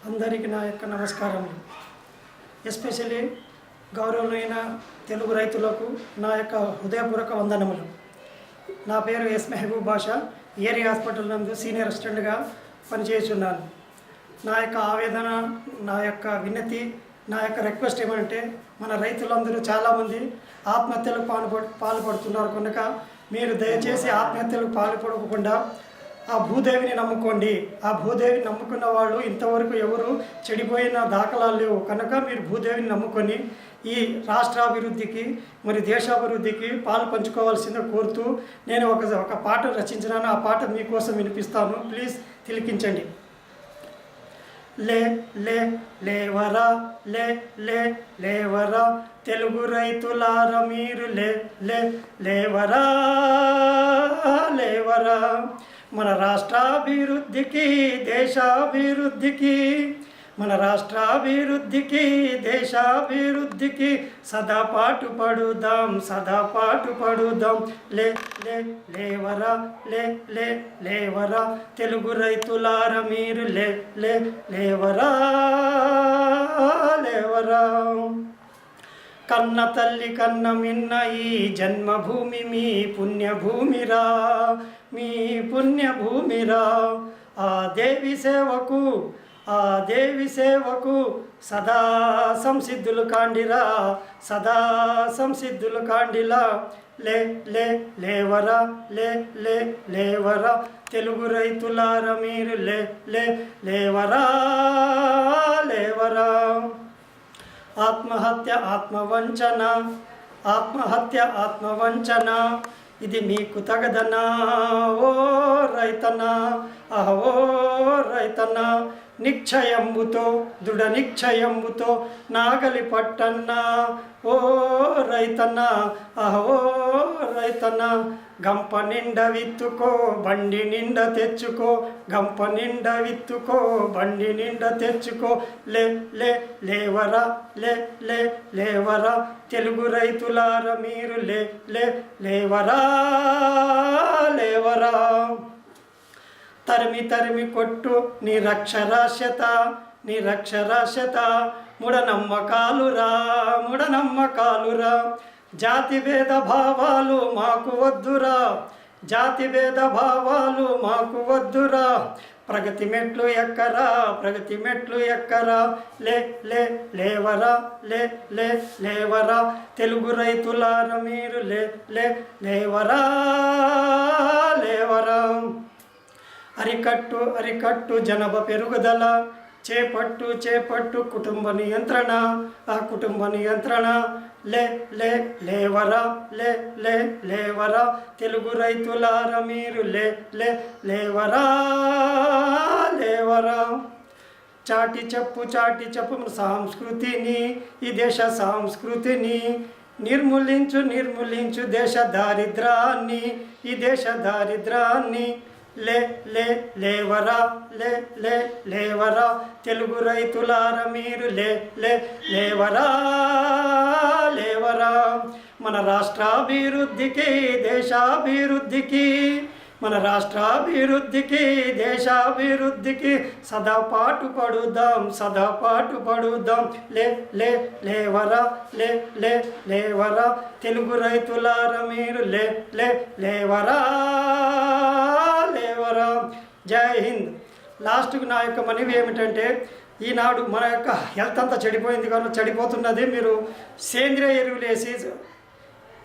అందరికీ నా యొక్క నమస్కారములు. ఎస్పెషల్లీ గౌరవమైన తెలుగు రైతులకు నా యొక్క హృదయపూర్వక వందనములు. నా పేరు ఎస్ మెహబూబ్ బాషా. ఏరియా హాస్పిటల్ నందు సీనియర్ అసిస్టెంట్గా పనిచేస్తున్నాను. నా యొక్క ఆవేదన, నా యొక్క విన్నతి, నా యొక్క రిక్వెస్ట్ ఏమంటే, మన రైతులందరూ చాలామంది ఆత్మహత్యలకు పాల్పడుతున్నారు కనుక మీరు దయచేసి ఆత్మహత్యలకు పాల్పడకుండా ఆ భూదేవిని నమ్ముకోండి. ఆ భూదేవిని నమ్ముకున్న వాళ్ళు ఇంతవరకు ఎవరు చెడిపోయిన దాఖలాలు లేవు కనుక మీరు భూదేవిని నమ్ముకొని ఈ రాష్ట్రాభివృద్ధికి మరి దేశాభివృద్ధికి పాలు పంచుకోవాల్సిందిగా కోరుతూ నేను ఒక పాట రచించినాను. ఆ పాట మీకోసం వినిపిస్తాను. ప్లీజ్ తిలకించండి. లే లే లేవరా లే లే లేవరా తెలుగు రైతులార మీరు లే లే లేవరా లేవరా మన రాష్ట్రాభివృద్ధికి దేశాభివృద్ధికి మన రాష్ట్రాభివృద్ధికి దేశాభివృద్ధికి సదా పాటుపడుదాం లే లే లేవరా లే లే లేవరా తెలుగు రైతులార మీరు లే లే లేవరా లేవరా కన్న తల్లి కన్న మిన్న ఈ జన్మభూమి మీ పుణ్యభూమిరా మీ పుణ్యభూమిరా. ఆ దేవి సేవకు సదా సంసిద్ధులు కాండిరా సదా సంసిద్ధులు కాండిలా. లే లే లేవరా లే లే లేవరా తెలుగు రైతులార మీరు లే లే లేవరా లేవరా. ఆత్మహత్య ఆత్మవంచన ఇది మీకు తగదనా ఓ రైతనా ఓ రైతనా. నిశ్చయంబుతో దృఢ నిశ్చయంబుతో నాగలి పట్టన్నా ఓ రైతనా ఓ రైతనా. గంప నిండ విత్తుకో బండి నిండ తెచ్చుకో గంప నిండ విత్తుకో బండి నిండ తెచ్చుకో. లే లే లేవరా లే లే లేవరా తెలుగు రైతులార మీరు లే లే లేవరా లేవరా. తరిమి తరిమి కొట్టు నిరక్షరాస్యత మూఢనమ్మకాలురా జాతి భేద భావాలు మాకు వద్దురా ప్రగతి మెట్లు ఎక్కరా లే లే లేవరా లే లే లేవరా తెలుగు రైతులార మీరు లే లే లేవరా లేవరా. అరికట్టు జనాభా పెరుగుదల చేపట్టు కుటుంబ నియంత్రణ లే లే లేవరా లే లే లేవరా తెలుగు రైతులార మీరు లే లే లేవరా లేవరా. చాటి చెప్పు మన సంస్కృతిని ఈ దేశ సంస్కృతిని నిర్మూలించు దేశ దారిద్రాన్ని లే లే లేవరా లే లే లేవరా తెలుగు రైతులార మీరు లే లే లేవరా లేవరా. మన రాష్ట్రాభివృద్ధికి దేశాభివృద్ధికి సదా పాటుపడుదాం లే లే లేవరా లే లే లేవరా తెలుగు రైతులార మీరు లే లే లేవరా లేవరా. జై హింద్. లాస్ట్కు నా యొక్క మనవి ఏమిటంటే, ఈనాడు మన యొక్క హెల్త్ అంతా చెడిపోయింది కానీ చెడిపోతున్నది. మీరు సేంద్రియ ఎరువులు వేసి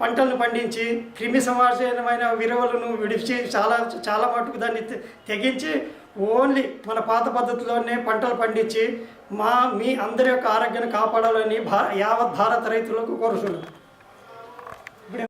పంటలను పండించి క్రిమి సంహారమైన విలువలను విడిచి చాలా మటుకు దాన్ని తెగించి ఓన్లీ మన పాత పద్ధతిలోనే పంటలు పండించి మీ అందరి యొక్క ఆరోగ్యాన్ని కాపాడాలని యావత్ భారత రైతులకు కోరుతున్నాను.